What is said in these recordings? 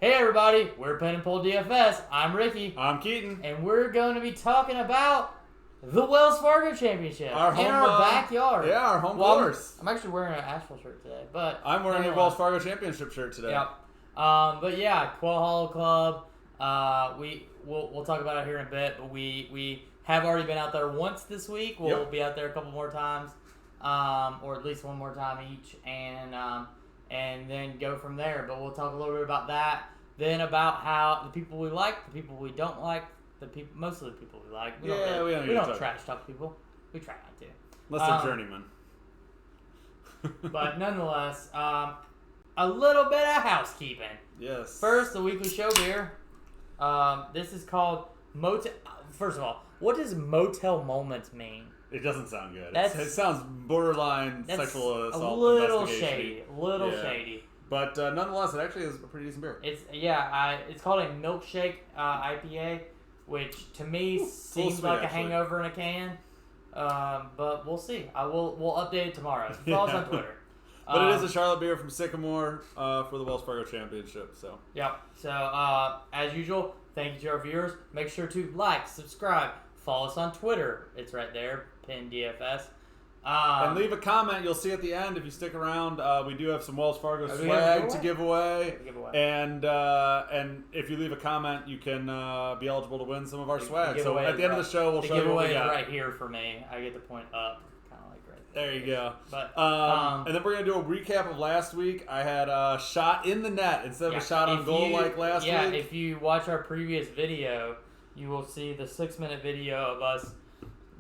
Hey everybody, we're Pen and Pole DFS. I'm Ricky. I'm Keaton. And we're going to be talking about the Wells Fargo Championship in our backyard. Yeah, our home course. I'm actually wearing an Asheville shirt today, but I'm wearing a Wells Fargo Championship shirt today. Yep. But yeah, Quail Hollow Club. We'll talk about it here in a bit, but we have already been out there once this week. We'll be out there a couple more times, or at least one more time each, and then go from there. But we'll talk a little bit about that. Then about how the people we like, the people we don't like, most of the people we like. We don't trash talk people. We try not to. Unless they're journeymen. But nonetheless, a little bit of housekeeping. Yes. First, the weekly show beer. This is called Motel. First of all, what does Motel Moments mean? It doesn't sound good. It sounds borderline sexual assault. A little shady. Shady. But nonetheless, it actually is a pretty decent beer. It's called a milkshake IPA, which to me seems like a hangover in a can. But we'll see. We'll update it tomorrow. Follow us on Twitter. But it is a Charlotte beer from Sycamore for the Wells Fargo Championship. So yep. So as usual, thank you to our viewers. Make sure to like, subscribe, follow us on Twitter. It's right there, Pin DFS. And leave a comment. You'll see at the end if you stick around. We do have some Wells Fargo swag to give away. And if you leave a comment, you can be eligible to win some of our swag. So at the end of the show, we'll show you what we got. Right here for me. I get to point up, kind of like right there. There you go. But and then we're gonna do a recap of last week. I had a shot in the net instead of a shot on goal like last week. Yeah, if you watch our previous video, you will see the 6-minute video of us.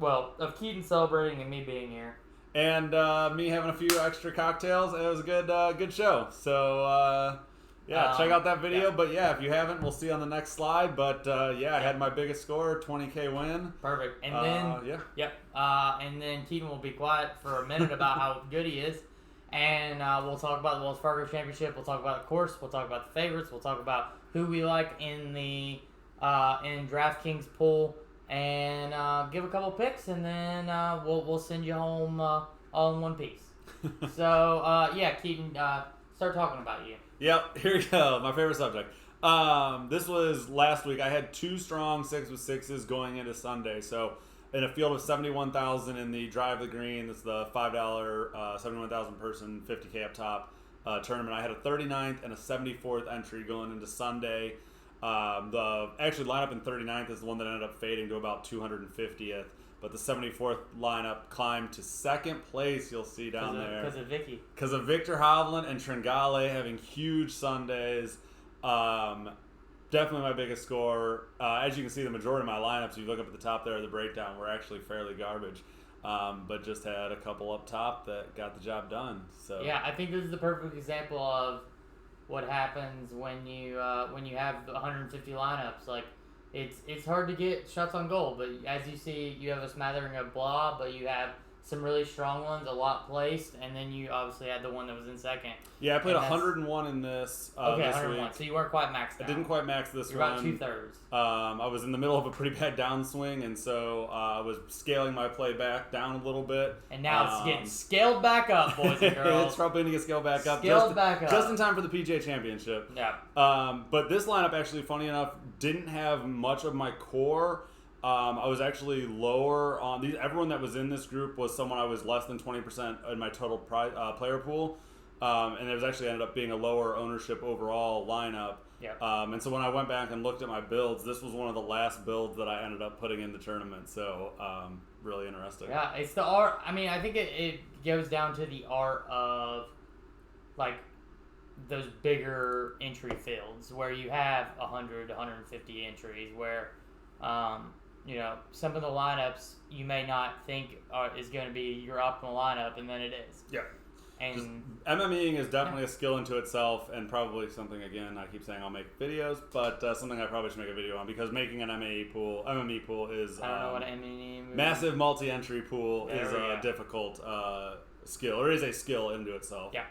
Well, of Keaton celebrating and me being here. And me having a few extra cocktails. It was a good show. So, check out that video. Yeah. But, if you haven't, we'll see on the next slide. But, I had my biggest score, 20K win. Perfect. And then, and then Keaton will be quiet for a minute about how good he is. And we'll talk about the Wells Fargo Championship. We'll talk about the course. We'll talk about the favorites. We'll talk about who we like in the in DraftKings pool. And give a couple picks, and then we'll send you home all in one piece. So Keaton, start talking about you. Yep, here we go. My favorite subject. This was last week. I had 2 strong 6-6s going into Sunday. So in a field of 71,000 in the Drive the Green, this is the $5 71,000 person 50K up top tournament. I had a 39th and a 74th entry going into Sunday. The lineup in 39th is the one that ended up fading to about 250th, but the 74th lineup climbed to second place. You'll see down there because of Vicky, because of Victor Hovland and Tringale having huge Sundays. Definitely my biggest score. As you can see, the majority of my lineups, if you look up at the top there, the breakdown were actually fairly garbage, but just had a couple up top that got the job done. So I think this is the perfect example of what happens when you have 150 lineups. Like it's hard to get shots on goal, but as you see, you have a smattering of blah, but you have some really strong ones, a lot placed, and then you obviously had the one that was in second. Yeah, I played 101 in this. Okay, this 101. week. So you weren't quite maxed out. I didn't quite max this You're one. You're about 2/3. I was in the middle of a pretty bad downswing, and so I was scaling my play back down a little bit. And now it's getting scaled back up, boys and girls. It's probably going to get scaled back up. Just in time for the PGA Championship. Yeah. But this lineup, actually, funny enough, didn't have much of my core. I was actually lower on these. Everyone that was in this group was someone I was less than 20% in my total player pool. And it was actually ended up being a lower ownership overall lineup. Yeah. And so when I went back and looked at my builds, this was one of the last builds that I ended up putting in the tournament. So really interesting. Yeah, it's the art. I mean, I think it goes down to the art of like those bigger entry fields where you have 100, 150 entries where some of the lineups you may not think is going to be your optimal lineup, and then it is. Yeah. And MMEing is definitely a skill into itself, and probably something, again, I keep saying I'll make videos, but something I probably should make a video on, because making an MME pool is I don't know what MME means. Massive multi-entry pool is a difficult skill, or is a skill into itself. Yeah.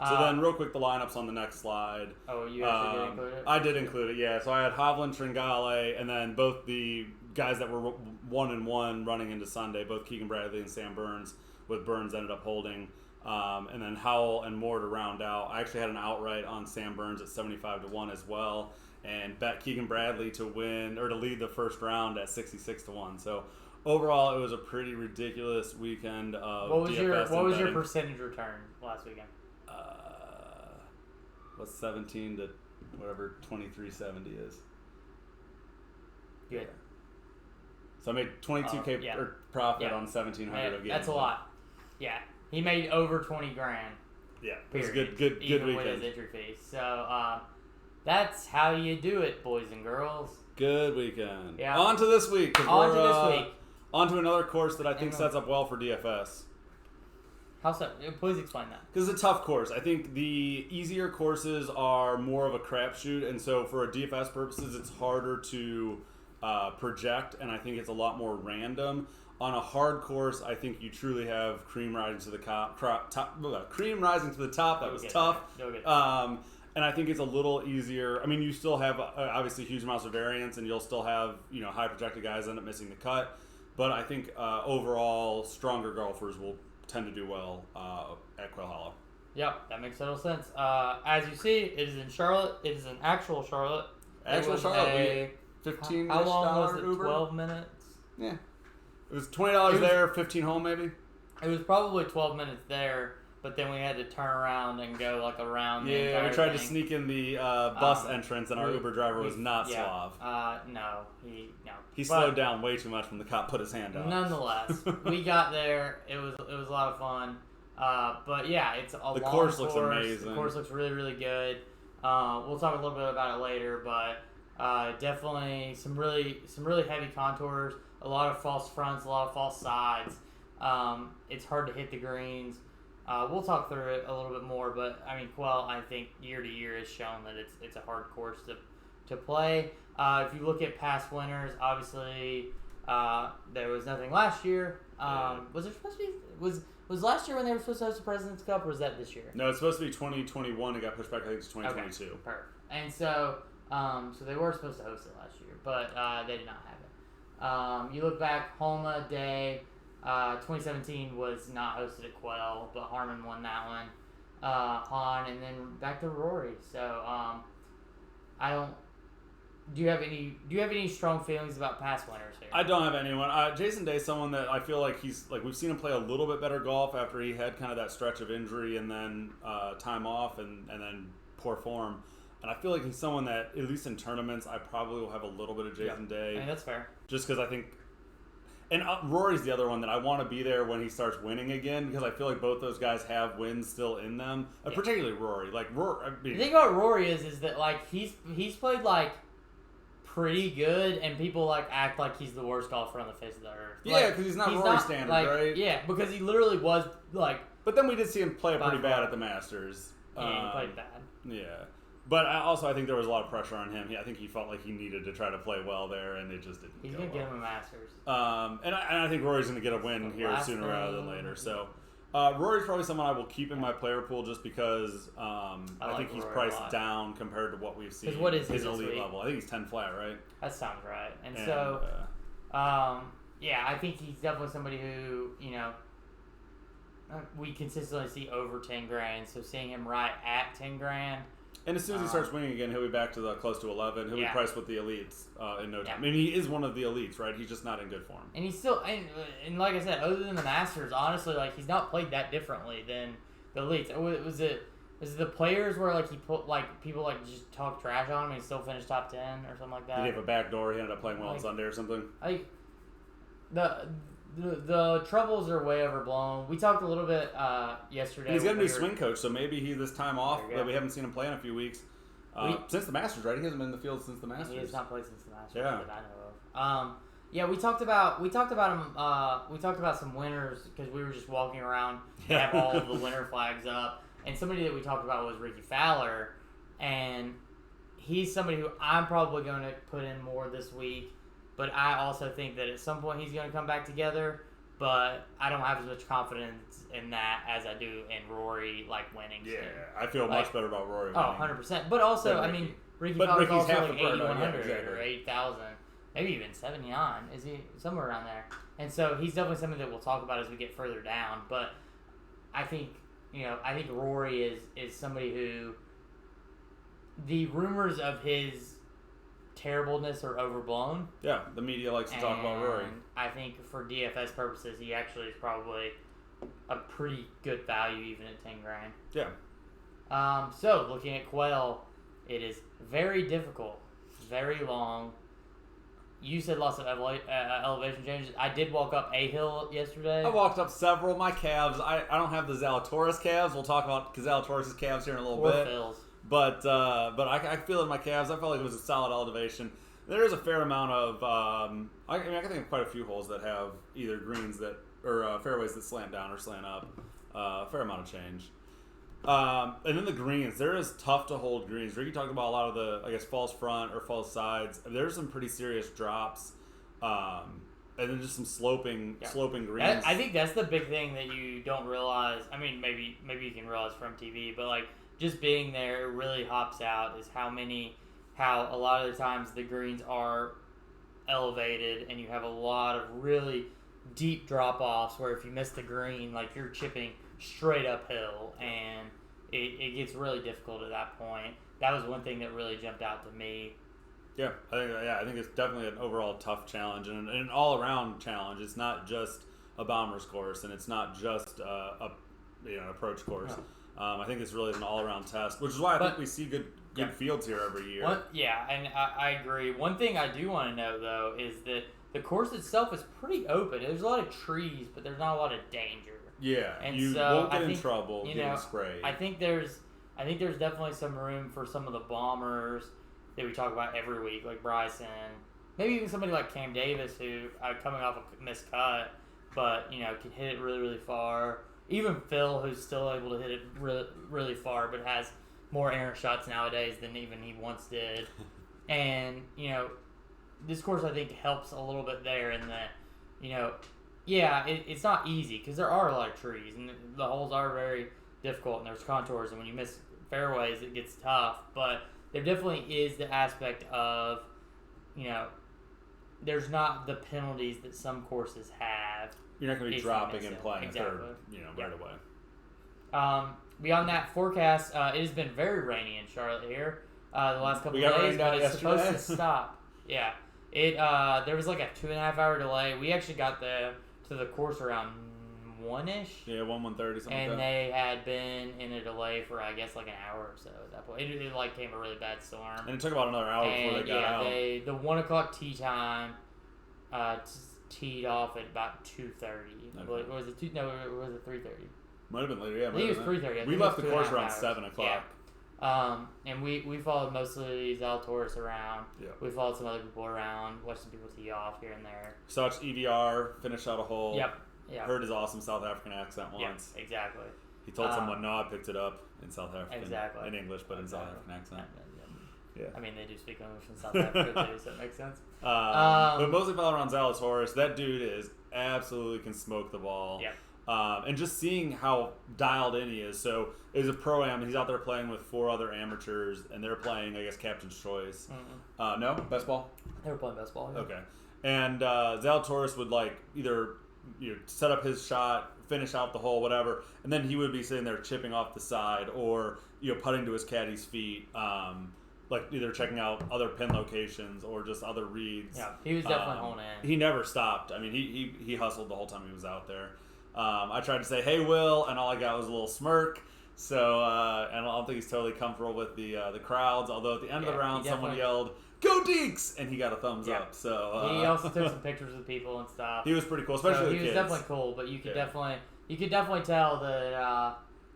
So then, real quick, the lineups on the next slide. Oh, you actually did include it? I did include it, yeah. So I had Hovland, Tringale, and then both the guys that were 1-1 running into Sunday, both Keegan Bradley and Sam Burns, with Burns ended up holding. And then Howell and Moore to round out. I actually had an outright on Sam Burns at 75-1 as well, and bet Keegan Bradley to win or to lead the first round at 66-1. So overall, it was a pretty ridiculous weekend of DFS. What was your percentage return last weekend? What's 17 to whatever 2370 is? Good. So I made 22K profit on 1,700 of games. That's a lot. Yeah. He made over 20 grand. Yeah, it was good even weekend. with his entry fee. So that's how you do it, boys and girls. Good weekend. Yeah. On to this week. On to this week. On to another course that I think sets up well for DFS. How so? Please explain that. Because it's a tough course. I think the easier courses are more of a crapshoot, and so for DFS purposes, it's harder to project, and I think it's a lot more random. On a hard course, I think you truly have cream rising to the top. Cream rising to the top. That was tough. And I think it's a little easier. I mean, you still have obviously huge amounts of variance, and you'll still have high projected guys end up missing the cut. But I think overall, stronger golfers will tend to do well at Quail Hollow. Yep, that makes total sense. As you see, it is in Charlotte. It is in actual Charlotte. $15 How long was it? Uber? 12 minutes. Yeah. It was $20 there, 15 home maybe? It was probably 12 minutes there, but then we had to turn around and go around the entire we tried to thing. sneak in the bus entrance, and our Uber driver was not suave. No. He slowed down way too much when the cop put his hand out. Nonetheless, we got there. It was a lot of fun. But yeah, it's a long course. The course looks amazing. The course looks really, really good. We'll talk a little bit about it later, but definitely some really heavy contours. A lot of false fronts, a lot of false sides. It's hard to hit the greens. We'll talk through it a little bit more, but I mean, Quail, I think year to year has shown that it's a hard course to play. If you look at past winners, obviously there was nothing last year. Was there supposed to be was last year when they were supposed to host the President's Cup, or was that this year? No, it's supposed to be 2021. It got pushed back, I think, to 2022. Okay, perfect. And so they were supposed to host it last year, but they did not have it. You look back, Homa Day, 2017 was not hosted at Quail, but Harmon won that one. Han, and then back to Rory. So Do you have any strong feelings about past winners here? I don't have anyone. Jason Day's someone that I feel like we've seen him play a little bit better golf after he had kind of that stretch of injury and then time off and then poor form. And I feel like he's someone that, at least in tournaments, I probably will have a little bit of Jason Day. I mean, that's fair. Just because I think... And Rory's the other one that I want to be there when he starts winning again, because I feel like both those guys have wins still in them. Particularly Rory. The thing about Rory is that he's played pretty good, and people act like he's the worst golfer on the face of the earth. Yeah, because he's not Rory standard, right? Yeah, because he literally was But then we did see him play pretty bad at the Masters. Yeah, he played bad. Yeah. But I think there was a lot of pressure on him. I think he felt like he needed to try to play well there, and it just didn't. He's gonna get him a Masters. And I think Rory's gonna get a win here sooner rather than later. So Rory's probably someone I will keep in my player pool just because I think he's priced down compared to what we've seen. What is his elite level? I think he's 10 flat, right? That sounds right. I think he's definitely somebody who we consistently see over 10 grand. So seeing him right at 10 grand. And as soon as he starts winning again, he'll be back to the close to 11. He'll be priced with the elites in no time. I mean, he is one of the elites, right? He's just not in good form. And he's still, and like I said, other than the Masters, honestly, he's not played that differently than the elites. Was it the players where he put people just talk trash on him and he still finished top 10 or something like that? Did he have a back door? He ended up playing well on Sunday or something. The troubles are way overblown. We talked a little bit yesterday. And he's got a new swing coach, so maybe this time off that we haven't seen him play in a few weeks. Since the Masters, right? He hasn't been in the field since the Masters. He has not played since the Masters that I know of. We talked about him. We talked about some winners because we were just walking around and have all of the winner flags up. And somebody that we talked about was Ricky Fowler, and he's somebody who I'm probably going to put in more this week. But I also think that at some point he's going to come back together. But I don't have as much confidence in that as I do in Rory winning. Yeah, I feel much better about Rory winning. 100%. But also, I mean, Ricky Fowler's also 8,100 or 8,000. Maybe even 79. Is he somewhere around there? And so he's definitely something that we'll talk about as we get further down. But I think I think Rory is somebody who the rumors of his terribleness are overblown. Yeah, the media likes to talk about Rory. I think for DFS purposes, he actually is probably a pretty good value even at $10,000. Yeah. So looking at Quail, it is very difficult, very long. You said lots of elevation changes. I did walk up a hill yesterday. I walked up several. My calves, I don't have the Zalatoris calves. We'll talk about Zalatoris' calves here in a little bit. Phil's. But I feel it in my calves. I felt like it was a solid elevation. There is a fair amount of, I can think of quite a few holes that have either greens or fairways that slant down or slant up. A fair amount of change. And then the greens, there is tough to hold greens. Ricky talked about a lot of the, I guess, false front or false sides. There's some pretty serious drops. And then just some sloping greens. I think that's the big thing that you don't realize. I mean, maybe you can realize from TV, but like just being there, it really hops out is how a lot of the times the greens are elevated and you have a lot of really deep drop-offs where if you miss the green, like you're chipping straight uphill and it gets really difficult at that point. That was one thing that really jumped out to me. Yeah, I think it's definitely an overall tough challenge and an all-around challenge. It's not just a bomber's course and it's not just an approach course. No. I think it's really an all-around test, which is why I think we see good fields here every year. And I agree. One thing I do want to know, though, is that the course itself is pretty open. There's a lot of trees, but there's not a lot of danger. Yeah, and you won't get in trouble getting sprayed. I think there's definitely some room for some of the bombers that we talk about every week, like Bryson. Maybe even somebody like Cam Davis, who coming off a missed cut, but can hit it really, really far. Even Phil, who's still able to hit it really, really far, but has more errant shots nowadays than even he once did. And, this course I think helps a little bit there in that, it's not easy because there are a lot of trees and the holes are very difficult and there's contours and when you miss fairways it gets tough. But there definitely is the aspect of, there's not the penalties that some courses have. You're not going to be dropping and playing exactly. Right away. Beyond that forecast, it has been very rainy in Charlotte here the last couple of days, but it's supposed to stop. Yeah, there was like a 2.5 hour delay. We actually got to the course around 1-ish. Yeah, 1:30 something. And like that. they had been in a delay for I guess like an hour or so at that point. It like came a really bad storm. And it took about another hour before they got out. The 1 o'clock tee time teed off at about 2:30. Okay. Was it 2? No, was it 3:30? Might have been later. Yeah, I think it was 3:30. We left the course around 7 o'clock. Yeah. And we followed mostly Zalatoris around. Yeah. We followed some other people around, watched some people tee off here and there. Such EVR, finished out a hole. Yep. Heard his awesome South African accent once. Yep, exactly. He told someone, no, I picked it up in South Africa. Exactly. In English, but in South African accent. Yeah. I mean, they do speak English in South Africa too, so it makes sense. But mostly followed around Zalatoris. That dude is absolutely can smoke the ball. Yep. And just seeing how dialed in he is. So, he's a pro-am. He's out there playing with 4 other amateurs, and they're playing, I guess, Captain's Choice. Mm-hmm. No? Best ball? They were playing best ball, yeah. Okay. And Zalatoris would, either set up his shot, finish out the hole, whatever, and then he would be sitting there chipping off the side or, putting to his caddy's feet, either checking out other pin locations or just other reads. Yeah, he was definitely honing in. He never stopped. I mean, he hustled the whole time he was out there. I tried to say, hey, Will, and all I got was a little smirk. So, and I don't think he's totally comfortable with the crowds. Although at the end of the round, someone yelled, "Go Deeks!" and he got a thumbs up. So he also took some pictures with people and stuff. He was pretty cool, especially the kids. He was definitely cool, but you could definitely tell that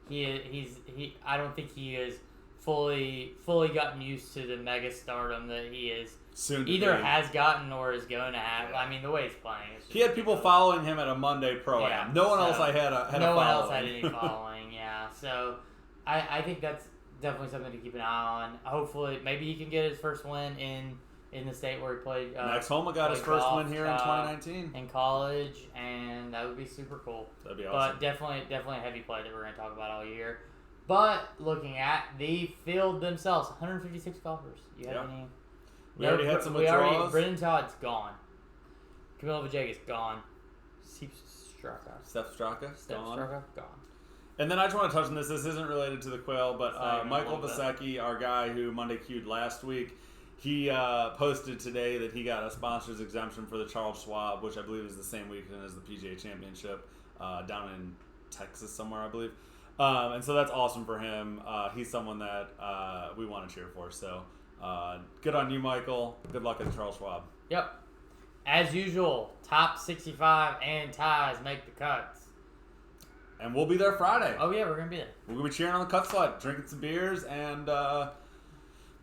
he's I don't think he is fully gotten used to the mega stardom that he is. Soon either has gotten or is going to have. Yeah. I mean, the way he's playing. He had people following him at a Monday Pro-Am. Yeah, no one else had a no one else had any following, yeah. So I think that's definitely something to keep an eye on. Hopefully, maybe he can get his first win in the state where he played. Max Homa got his first win here in 2019. In college, and that would be super cool. That'd be awesome. But definitely a heavy play that we're going to talk about all year. But looking at the field themselves, 156 golfers. You have any... We already had some withdrawals. Brendan Todd's gone. Camilo Villegas gone. Steph Straka gone. And then I just want to touch on this. This isn't related to the Quail, but Michael Vasecki, our guy who Monday Q'd last week, he posted today that he got a sponsor's exemption for the Charles Schwab, which I believe is the same weekend as the PGA Championship down in Texas somewhere, I believe. And so that's awesome for him. He's someone that we want to cheer for. So good on you, Michael. Good luck at the Charles Schwab. Yep. As usual, top 65 and ties make the cuts. And we'll be there Friday. Oh, yeah, we're going to be there. We're going to be cheering on the cut sled, drinking some beers, and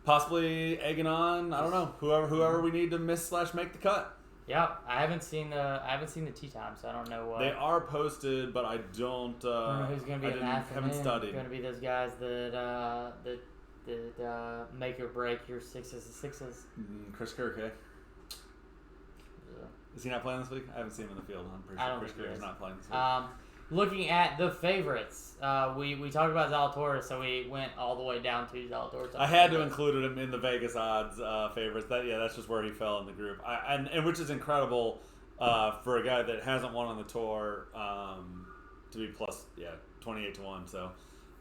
possibly egging on, I don't know, whoever we need to miss/make the cut. Yeah, I haven't seen the tee time, so I don't know what. They are posted, but I don't I don't know who's going to be in that. Haven't studied. It's going to be those guys that make or break your sixes and sixes. Chris Kirk, eh? Is he not playing this week? I haven't seen him in the field. I'm pretty sure Chris Kirk is not playing this week. Looking at the favorites, we talked about Zalatoris, so we went all the way down to Zalatoris. I had to include him in the Vegas odds favorites. That's just where he fell in the group, and which is incredible for a guy that hasn't won on the tour to be plus 28-1. So,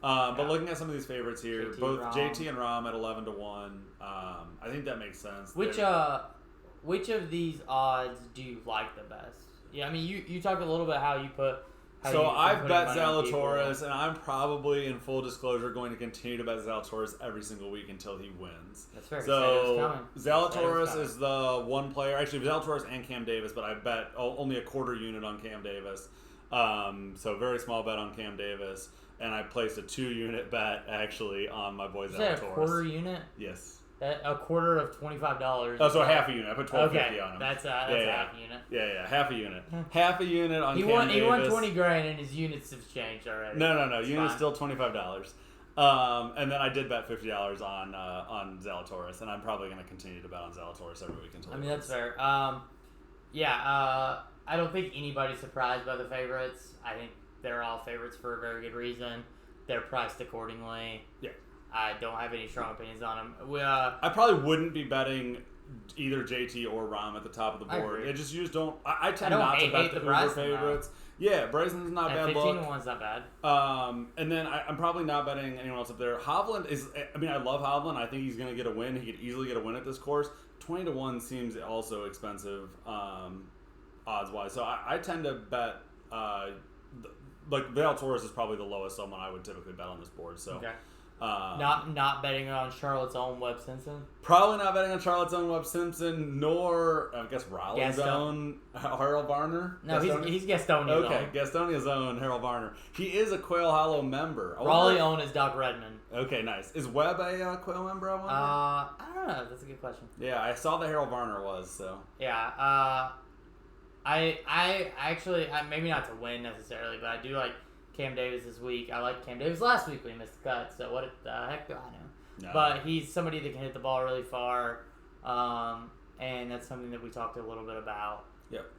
but looking at some of these favorites here, both JT and Rahm at 11-1. I think that makes sense. Which of these odds do you like the best? Yeah, I mean you talked a little bit how you put. So I've bet Zalatoris, and I'm probably, in full disclosure, going to continue to bet Zalatoris every single week until he wins. That's fair. So Zalatoris is the one player. Actually, Zalatoris and Cam Davis, but I bet only a quarter unit on Cam Davis. So very small bet on Cam Davis, and I placed a 2-unit bet actually on my boy Zalatoris. Is that a quarter unit? Yes. A quarter of $25. Oh, so half a unit. I put $12.50 on him. That's half a unit. Yeah, half a unit. Half a unit on Cam Davis. He won $20,000 and his units have changed already. No. Unit's still $25. And then I did bet $50 on Zalatoris, and I'm probably going to continue to bet on Zalatoris every week until. That's fair. I don't think anybody's surprised by the favorites. I think they're all favorites for a very good reason. They're priced accordingly. Yeah. I don't have any strong opinions on them. I probably wouldn't be betting either JT or Rahm at the top of the board. I just don't. I tend not to bet the Uber favorites. Yeah, Bryson's not bad. 15-1's not bad. And then I'm probably not betting anyone else up there. Hovland is. I mean, I love Hovland. I think he's going to get a win. He could easily get a win at this course. 20-1 seems also expensive, odds wise. So I tend to bet. Like Zalatoris is probably the lowest someone I would typically bet on this board. So. Okay. Not betting on Charlotte's own Webb Simpson. Probably not betting on Charlotte's own Webb Simpson, nor I guess Raleigh's own Harold Varner. No, he's Gastonia's own. Okay, Gastonia's own Harold Varner. He is a Quail Hollow member. Raleigh own is Doc Redman. Okay, nice. Is Webb a Quail member? I don't know. That's a good question. Yeah, I saw that Harold Varner was so. Yeah. I actually maybe not to win necessarily, but I do like Cam Davis this week. I liked Cam Davis last week when he missed the cut, so what the heck do I know? No. But he's somebody that can hit the ball really far, and that's something that we talked a little bit about. Yep.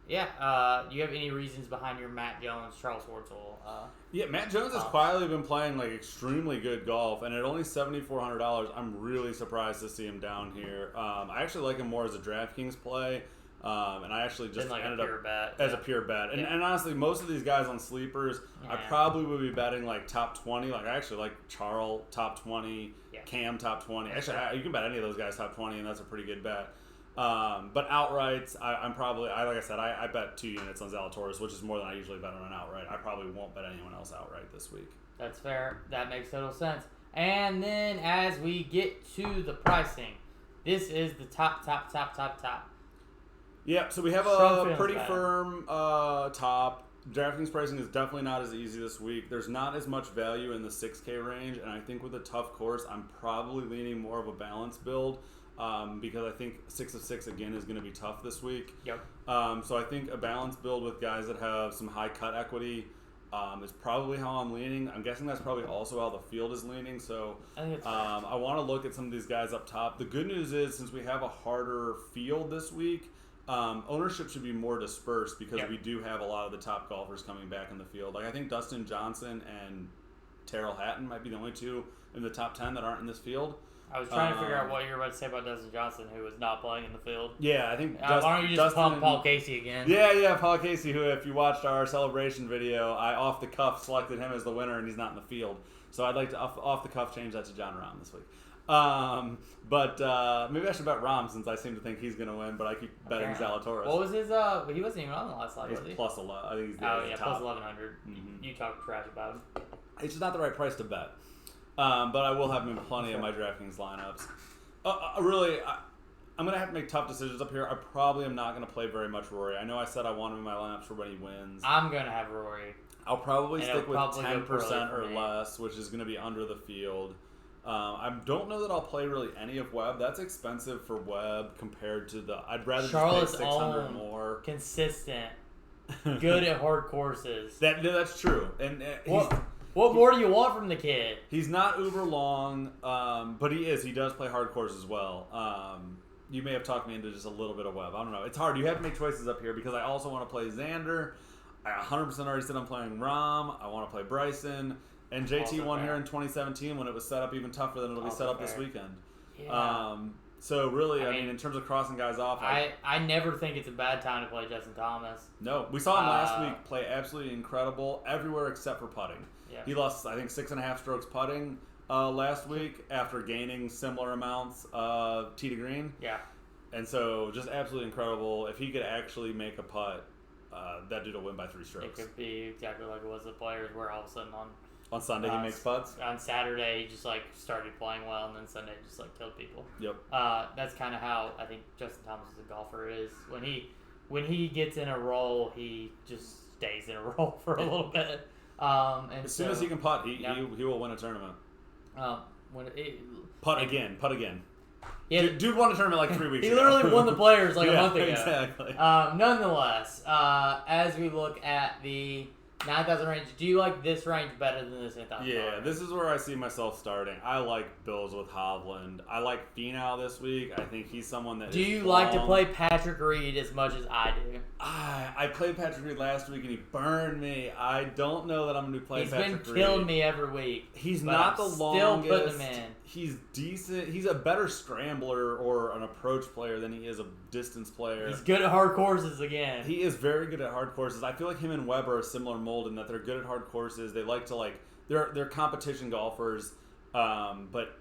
Do you have any reasons behind your Matt Jones, Charles Schwartzel? Matt Jones has quietly been playing like extremely good golf, and at only $7,400, I'm really surprised to see him down here. I actually like him more as a DraftKings play. And I actually just ended up as a pure bet. And honestly, most of these guys on sleepers, I probably would be betting like top 20. Like I actually like Charles top 20, Cam top 20. Actually, you can bet any of those guys top 20, and that's a pretty good bet. But outrights, I'm probably, like I said, I bet 2 units on Zalatoris, which is more than I usually bet on an outright. I probably won't bet anyone else outright this week. That's fair. That makes total sense. And then as we get to the pricing, this is the top. Yeah, so we have a pretty firm top. DraftKings pricing is definitely not as easy this week. There's not as much value in the 6K range, and I think with a tough course, I'm probably leaning more of a balanced build because I think 6 of 6 again is going to be tough this week. Yep. So I think a balanced build with guys that have some high cut equity is probably how I'm leaning. I'm guessing that's probably also how the field is leaning. So I want to look at some of these guys up top. The good news is since we have a harder field this week, ownership should be more dispersed because we do have a lot of the top golfers coming back in the field. Like I think Dustin Johnson and Terrell Hatton might be the only 2 in the top 10 that aren't in this field. I was trying to figure out what you were about to say about Dustin Johnson, who was not playing in the field. Yeah, I think. Why don't you just pump Paul Casey again? Yeah, Paul Casey, who, if you watched our celebration video, I off the cuff selected him as the winner, and he's not in the field. So I'd like to off the cuff change that to John Rahm this week. But maybe I should bet Rahm since I seem to think he's going to win, but I keep betting Zalatoris. What was his? He wasn't even on the last slide, was he? Plus 11. I think he's top. Plus 1100. Mm-hmm. You talk trash about him. It's just not the right price to bet. But I will have him in plenty of my DraftKings lineups. Really, I'm going to have to make tough decisions up here. I probably am not going to play very much Rory. I know I said I want him in my lineups for when he wins. I'm going to have Rory. I'll probably stick with 10% or less, which is going to be under the field. I don't know that I'll play really any of Webb. That's expensive for Webb compared to the... I'd rather Charlotte's just pay $600 more. Consistent. Good at hard courses. That's true. And what more do you want from the kid? He's not uber long, but he is. He does play hard courses as well. You may have talked me into just a little bit of Webb. I don't know. It's hard. You have to make choices up here because I also want to play Xander. I 100% already said I'm playing Rahm. I want to play Bryson. And JT won here in 2017 when it was set up even tougher than it'll be set up this weekend. Yeah. So really, I mean, in terms of crossing guys off, I never think it's a bad time to play Justin Thomas. No, we saw him last week play absolutely incredible everywhere except for putting. Yeah. He lost, I think, 6.5 strokes putting last week after gaining similar amounts tee to green. Yeah. And so just absolutely incredible. If he could actually make a putt, that dude will win by 3 strokes. It could be exactly like it was the Players, where all of a sudden on Sunday he makes putts. On Saturday he just started playing well, and then Sunday just killed people. Yep. That's kind of how I think Justin Thomas as a golfer is. When he gets in a roll, he just stays in a roll for a little bit. And as soon as he can putt, he will win a tournament. Putt again. Yeah, dude won a tournament like 3 weeks ago. He literally won the Players a month ago. Exactly. Nonetheless, as we look at the 9,000 range, do you like this range better than this 8,000? Yeah, this is where I see myself starting. I like Bills with Hovland. I like Finau this week. I think he's someone that Do you like to play Patrick Reed as much as I do? I played Patrick Reed last week and he burned me. I don't know that I'm going to play Patrick Reed. He's been killing me every week. He's not the longest. Still putting him in. He's decent. He's a better scrambler or an approach player than he is a distance player. He's good at hard courses again. He is very good at hard courses. I feel like him and Webb are a similar mold in that they're good at hard courses. They like to they're competition golfers, but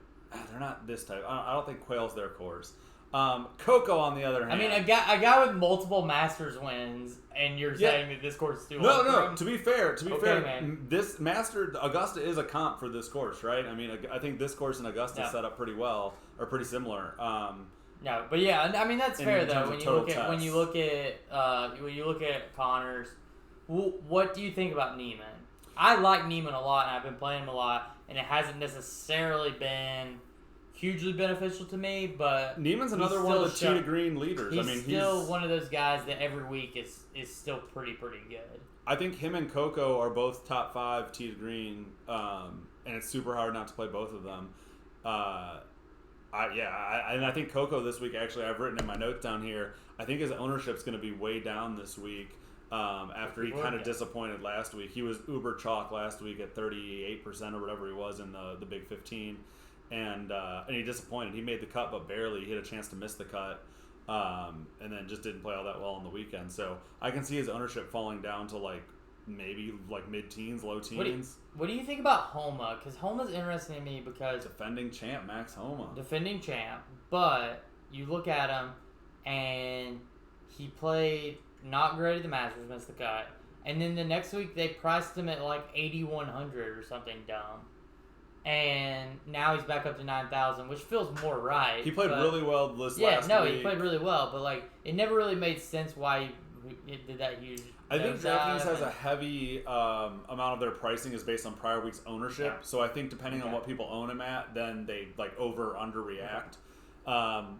they're not this type. I don't think Quail's their course. Coco, on the other hand, I mean, a guy with multiple Masters wins, and you're saying that this course is too hard. No. To be fair, man. This Augusta is a comp for this course, right? I mean, I think this course and Augusta set up pretty well, or pretty similar. No, but yeah, I mean that's fair though. When you look at Connors, what do you think about Neiman? I like Neiman a lot, and I've been playing him a lot, and it hasn't necessarily been hugely beneficial to me, but Neiman's another one of the tee to green leaders. He's still one of those guys that every week is still pretty good. I think him and Coco are both top 5 tee to green, and it's super hard not to play both of them. And I think Coco this week, actually, I've written in my notes down here, I think his ownership's going to be way down this week after he kind of disappointed last week. He was uber chalk last week at 38% or whatever he was in the Big 15. And he disappointed. He made the cut, but barely. He had a chance to miss the cut, and then just didn't play all that well on the weekend. So I can see his ownership falling down to maybe mid-teens, low teens. What do you think about Homa? Because Homa's interesting to me because defending champ Max Homa. Defending champ, but you look at him and he played not great at the Masters, missed the cut, and then the next week they priced him at 8,100 or something dumb. And now he's back up to 9,000, which feels more right. He played really well last week. He played really well, but it never really made sense why he did that huge. I think DraftKings has a heavy amount of their pricing is based on prior week's ownership. Yeah. So I think depending on what people own him at, then they underreact.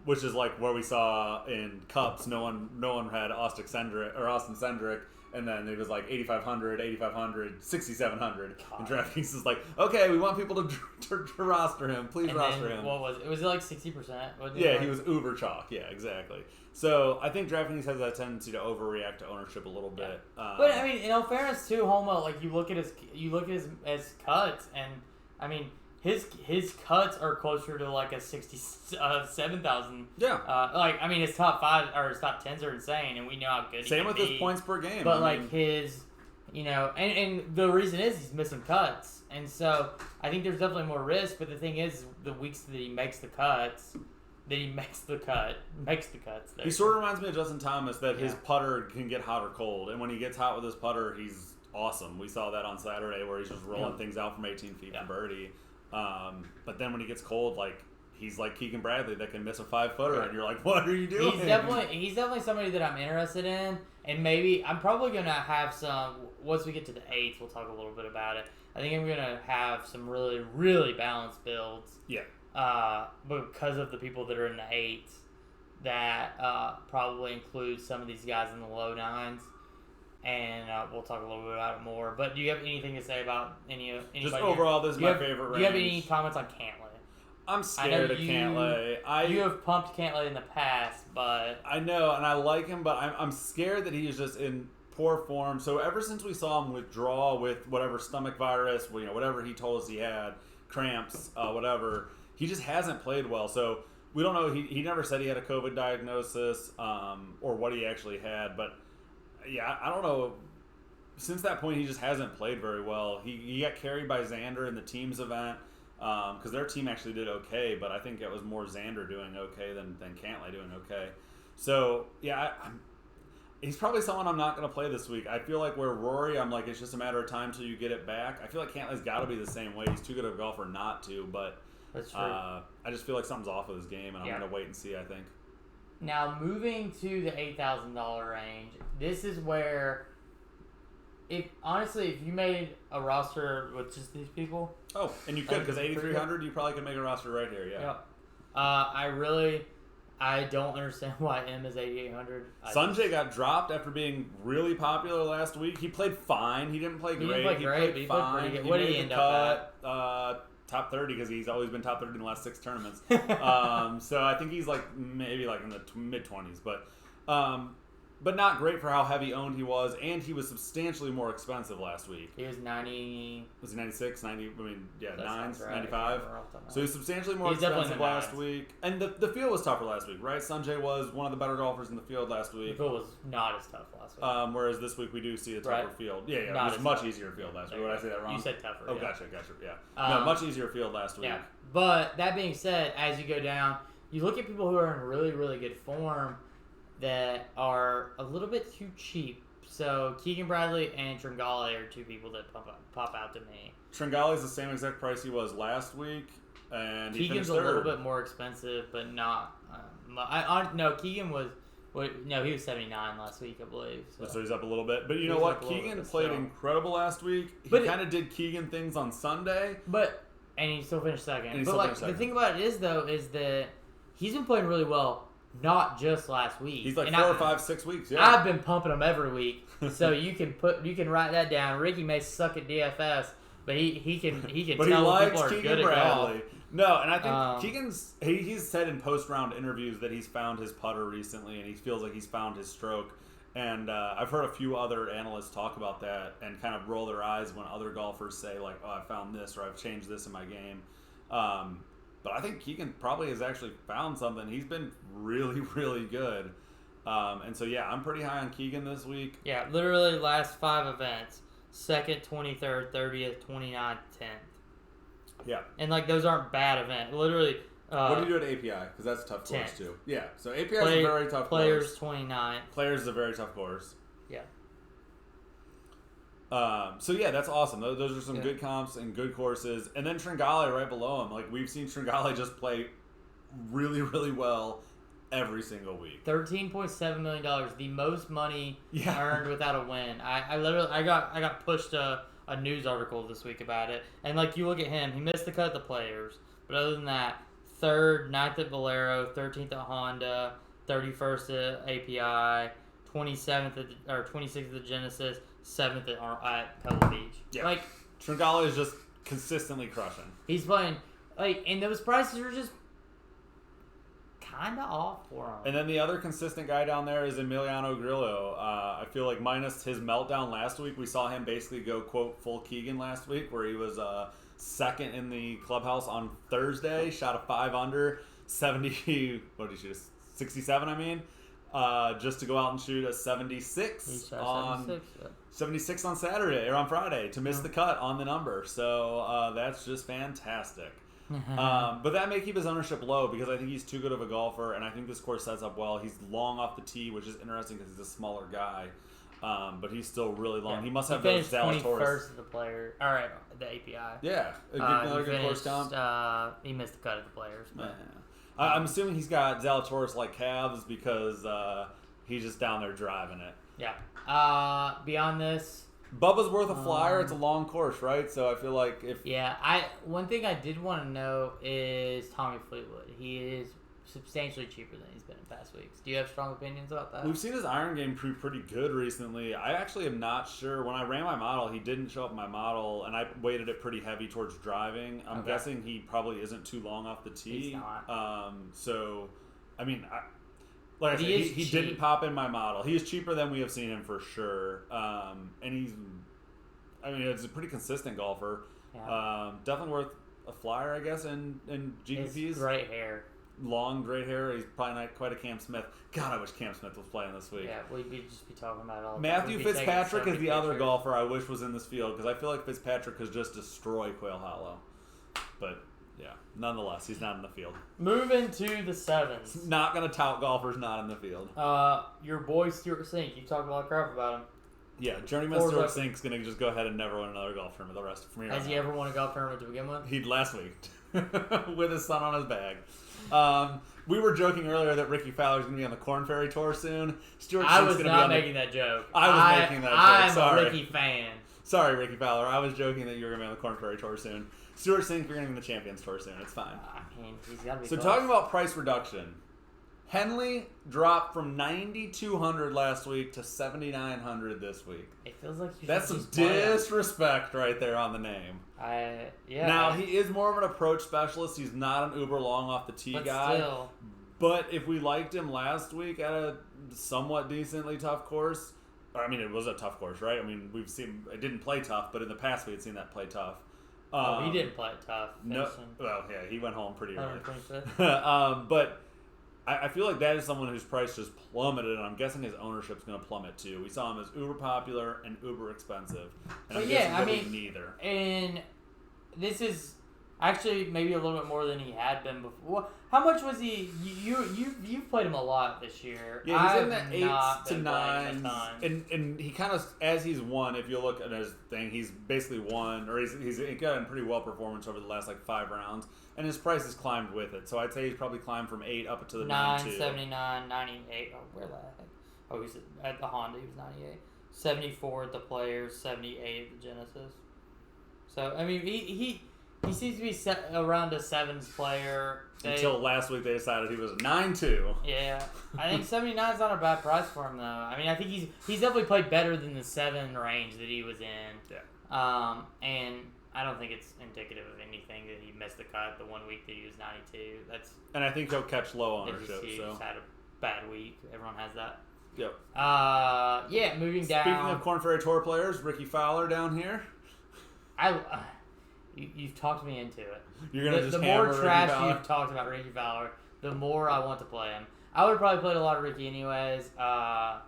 Which is where we saw in Cups, no one had Austin Cendric. And then it was 8,500, 8,500, 6,700. And DraftKings is okay, we want people to roster him. Please roster him. What was it? Was it 60%? Yeah, he was uber chalk. Yeah, exactly. So I think DraftKings has that tendency to overreact to ownership a little bit. But I mean, in all fairness too, Homa, you look at his cuts, and I mean, his cuts are closer to like a 67,000. Yeah. His top 5 or his top 10s are insane, and we know how good he Same can with be. his points per game. But his, and the reason is he's missing cuts, and so I think there's definitely more risk. But the thing is, the weeks that he makes the cuts, makes the cuts. He sort of reminds me of Justin Thomas, that his putter can get hot or cold, and when he gets hot with his putter, he's awesome. We saw that on Saturday where he's just rolling things out from 18 feet for birdie. But then when he gets cold, he's like Keegan Bradley that can miss a 5-footer, and you're like, what are you doing? He's definitely somebody that I'm interested in, and maybe I'm probably gonna have some. Once we get to the 8th, we'll talk a little bit about it. I think I'm gonna have some really, really balanced builds. Yeah. Because of the people that are in the 8s, that probably includes some of these guys in the low 9s. And we'll talk a little bit about it more. But do you have anything to say about anybody? Just overall, this is my favorite range. Do you have any comments on Cantlay? I'm scared of Cantlay. You have pumped Cantlay in the past, but... I know, and I like him, but I'm scared that he is just in poor form. So ever since we saw him withdraw with whatever stomach virus, whatever he told us he had, cramps, whatever, he just hasn't played well. So we don't know. He never said he had a COVID diagnosis or what he actually had, but... Yeah, I don't know. Since that point, he just hasn't played very well. He got carried by Xander in the team's event because their team actually did okay, but I think it was more Xander doing okay than Cantlay doing okay. So, yeah, he's probably someone I'm not going to play this week. I feel like where Rory, I'm like, it's just a matter of time till you get it back. I feel like Cantlay's got to be the same way. He's too good of a golfer not to, but that's true. I just feel like something's off with his game, and I'm going to wait and see, I think. Now, moving to the $8,000 range, this is where, if you made a roster with just these people... Oh, and you could, because 8,300, you probably could make a roster right here, yeah. I don't understand why M is 8,800. Sanjay got dropped after being really popular last week. He played fine. He didn't play great. He played fine. Pretty good. What did he end up at? Top 30 because he's always been top 30 in the last 6 tournaments. So I think he's maybe in the mid-20s, but not great for how heavy owned he was, and he was substantially more expensive last week. He was 90. Was he 96? 90? I mean, yeah, 9s, right. 95. So he's substantially more expensive last week. And the field was tougher last week, right? Sanjay was one of the better golfers in the field last week. The field was not as tough last week. Whereas this week we do see a tougher field. Yeah, it was much easier field last week. Did I say that wrong? You said tougher. Oh, yeah. Gotcha, yeah. No, much easier field last week. Yeah. But that being said, as you go down, you look at people who are in really, really good form that are a little bit too cheap. So Keegan Bradley and Tringale are two people that pop out to me. Tringale's the same exact price he was last week, and Keegan's a little bit more expensive, but not. Keegan was. He was 79 last week, I believe. So he's up a little bit. But you know what? Keegan played incredible last week. He kind of did Keegan things on Sunday. And he still finished second. The thing about it is that he's been playing really well. Not just last week. He's 4 or 5, 6 weeks. Yeah, I've been pumping him every week, so you can write that down. Ricky may suck at DFS, but he can but tell he people likes are Keegan good Bradley. at golf. No, and I think he's said in post round interviews that he's found his putter recently, and he feels like he's found his stroke. And I've heard a few other analysts talk about that and kind of roll their eyes when other golfers say like, "Oh, I found this," or "I've changed this in my game." But I think Keegan probably has actually found something. He's been really, really good. And so, yeah, I'm pretty high on Keegan this week. Yeah, literally last 5 events. 2nd, 23rd, 30th, 29th, 10th. Yeah. And, those aren't bad events. Literally. What do you do at API? Because that's a tough course, too. Yeah, so API is a very tough Players, course. 29th. Players is a very tough course. Yeah. So yeah, that's awesome. Those are some good comps and good courses. And then Tringale right below him. We've seen Tringale just play really, really well every single week. $13.7 million, the most money earned without a win. I got pushed a news article this week about it. And you look at him, he missed the cut at the Players. But other than that, 3rd, 9th at Valero, 13th at Honda, 31st at API, 27th or 26th at the Genesis, 7th at Pebble Beach. Yeah. Tringale is just consistently crushing. He's playing, and those prices are just kind of off for him. And then the other consistent guy down there is Emiliano Grillo. I feel like minus his meltdown last week, we saw him basically go, quote, full Keegan last week, where he was second in the clubhouse on Thursday. Shot a 5 under, 70. What did he shoot? 67. I mean, just to go out and shoot a 76 on 76 on Saturday or on Friday to miss the cut on the number. So that's just fantastic. But that may keep his ownership low because I think he's too good of a golfer, and I think this course sets up well. He's long off the tee, which is interesting because he's a smaller guy, but he's still really long. Yeah. He must have those Zalatoris. 21st of the player, all right, the API. Yeah, another good course comp. He missed the cut of the players. But, I'm assuming he's got Zalatoris-like calves because he's just down there driving it. Yeah. Beyond this, Bubba's worth a flyer. It's a long course, right? So I feel like if one thing I did want to know is Tommy Fleetwood. He is substantially cheaper than he's been in past weeks. Do you have strong opinions about that? We've seen his iron game prove pretty good recently. I actually am not sure. When I ran my model, he didn't show up in my model, and I weighted it pretty heavy towards driving. I'm guessing he probably isn't too long off the tee. He's not. So, I mean, like I said, he didn't pop in my model. He is cheaper than we have seen him for sure. And he's a pretty consistent golfer. Yeah. Definitely worth a flyer, I guess, in GPPs. His great hair. Long, great hair. He's probably not quite a Cam Smith. God, I wish Cam Smith was playing this week. Yeah, we'd just be talking about it all. Matthew Fitzpatrick is the other golfer I wish was in this field because I feel like Fitzpatrick could just destroy Quail Hollow. But, yeah, nonetheless, he's not in the field. Moving to the sevens. Not going to tout golfers not in the field. Your boy Stuart Sink. You talked a lot of crap about him. Yeah, Journeyman Stuart Sink's going to just go ahead and never win another golf tournament the rest of me. Has he ever won a golf tournament to begin with? He last week with his son on his bag. We were joking earlier that Ricky Fowler's going to be on the Corn Ferry Tour soon. I was not making that joke. I was making that joke. Sorry. I'm a Ricky fan. Sorry, Ricky Fowler. I was joking that you were going to be on the Corn Ferry Tour soon. Stuart Sink, you're going to be in the Champions Tour soon. It's fine. I mean, he's got to be So close. talking about price reduction, Henley dropped from 9,200 last week to 7,900 this week. It feels like that's some disrespect right there on the name. Now he is more of an approach specialist. He's not an uber long off the tee guy. Still. But if we liked him last week at a somewhat decently tough course, I mean it was a tough course, right? I mean we've seen it didn't play tough, but in the past we had seen that play tough. He didn't play it tough. No, well yeah, he went home pretty early. 125th. But I feel like that is someone whose price just plummeted, and I'm guessing his ownership's going to plummet too. We saw him as uber popular and uber expensive. And I'm guessing neither. And this is actually maybe a little bit more than he had been before. How much was he? You've played him a lot this year. Yeah, he's in the 8s to 9s, and he kind of, as he's won, if you look at his thing, he's basically won, or he's gotten pretty well performance over the last 5 rounds, and his price has climbed with it. So I'd say he's probably climbed from 8 up to the 9.2. 79, 98. Oh, where the heck? Oh, he's at the Honda. He was 98. 74 at the Players. 78 at the Genesis. So I mean, he seems to be around a 7s player. Until last week they decided he was a 9.2. Yeah. I think 79 is not a bad price for him, though. I mean, I think he's definitely played better than the 7 range that he was in. Yeah. And I don't think it's indicative of anything that he missed the cut the 1 week that he was 92. And I think he'll catch low ownership. He just had a bad week. Everyone has that. Yep. Moving down. Speaking of Corn Ferry Tour players, Ricky Fowler down here. You've talked me into it. You're gonna just the more trash you've talked about Ricky Fowler, the more I want to play him. I would have probably played a lot of Ricky anyways. I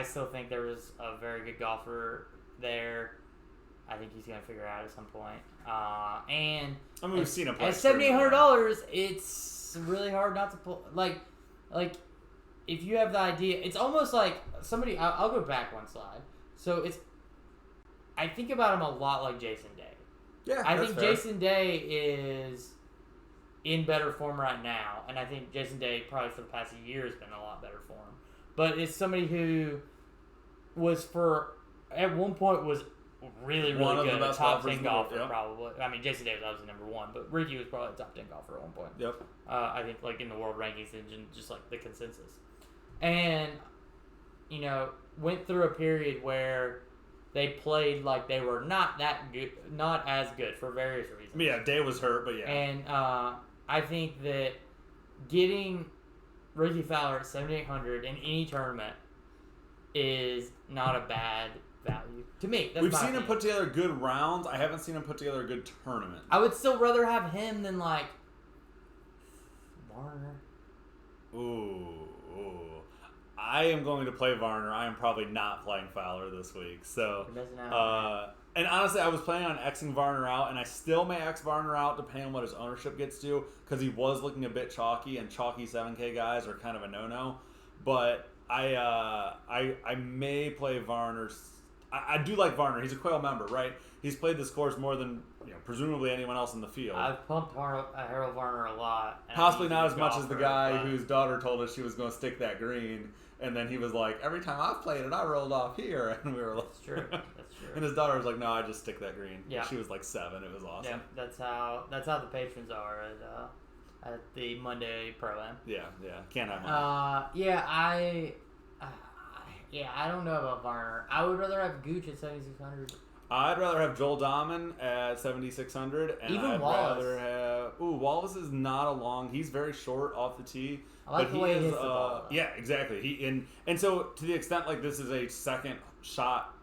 still think there was a very good golfer there. I think he's gonna figure it out at some point. And I mean, we've seen him play. At $7,800, it's really hard not to pull. Like if you have the idea, it's almost like somebody. I'll go back one slide. So I think about him a lot like Jason Day. Yeah, I think fair. Jason Day is in better form right now, and I think Jason Day probably for the past year has been in a lot better form. But it's somebody who at one point was really, really good, a top 10 golfer probably. I mean, Jason Day was obviously number 1, but Ricky was probably a top 10 golfer at one point. Yep. I think in the world rankings and just the consensus. And, went through a period where they played like they were not that good, not as good for various reasons. Yeah, Day was hurt, but yeah. And I think that getting Ricky Fowler at 7,800 in any tournament is not a bad value. To me, that's We've my seen him opinion. put together good rounds. I haven't seen him put together a good tournament. I would still rather have him than like Varner. Ooh. I am going to play Varner. I am probably not playing Fowler this week. So, You're missing out. and honestly, I was planning on Xing Varner out, and I still may X Varner out depending on what his ownership gets to, because he was looking a bit chalky, and chalky 7K guys are kind of a no-no. But I may play Varner. I do like Varner. He's a Quail member, right? He's played this course more than presumably anyone else in the field. I've pumped Harold Varner a lot. Possibly not as much as the guy but... whose daughter told us she was going to stick that green, and then he was like, every time I've played it, I rolled off here, and we were like, That's true. That's true. And his daughter was like, no, I just stick that green. Yeah. She was like 7. It was awesome. Yeah, that's how the patrons are at the Monday Pro-Am. Yeah. Can't have money. I don't know about Varner. I would rather have Gooch at 7,600. I'd rather have Joel Dahman at 7,600, and Even I'd Wallace. rather have. Wallace is not a long. He's very short off the tee. I like but the way he hits the ball, though. Yeah, exactly. And so to the extent like this is a second shot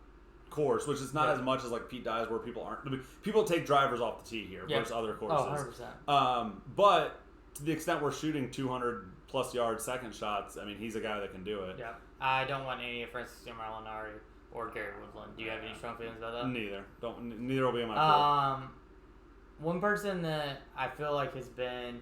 course, which is not as much as like Pete Dye's, where people aren't. I mean, people take drivers off the tee here versus other courses. 100%. But to the extent we're shooting 200 plus yard second shots, I mean, he's a guy that can do it. Yeah. I don't want any of Francisco Molinari or Gary Woodland. Do you have any strong feelings about that? Neither. Neither will be in my pool. One person that I feel like has been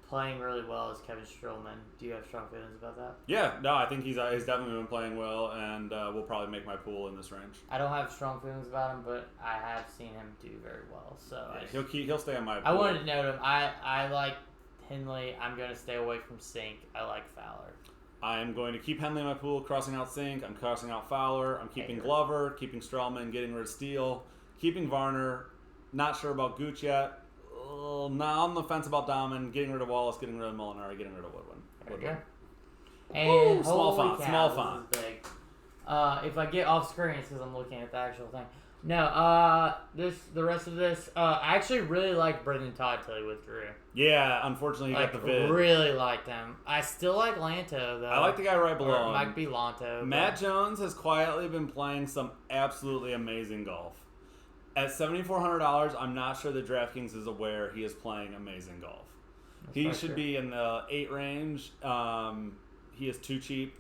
playing really well is Kevin Stroman. Do you have strong feelings about that? Yeah, no, I think he's definitely been playing well, and will probably make my pool in this range. I don't have strong feelings about him, but I have seen him do very well. So yeah, he'll stay on my pool. I wanted to note him. I like Henley. I'm going to stay away from Sink. I like Fowler. I am going to keep Henley in my pool, crossing out Sink. I'm crossing out Fowler. I'm keeping Glover, keeping Strelman, getting rid of Steele, keeping Varner. Not sure about Gooch yet. Now on the fence about Dahman, getting rid of Wallace, getting rid of Molinari, getting rid of Woodland. Okay. And small font, cow, small font. This is big. If I get off screen, it's because I'm looking at the actual thing. No, the rest of this, I actually really like Brendan Todd till he withdrew. Yeah, unfortunately, he got the vid. Really liked him. I still like Lanto, though. I like the guy right below him. It might be Lanto. Matt Jones has quietly been playing some absolutely amazing golf. At $7,400, I'm not sure that DraftKings is aware he is playing amazing golf. He should be in the 8 range. He is too cheap.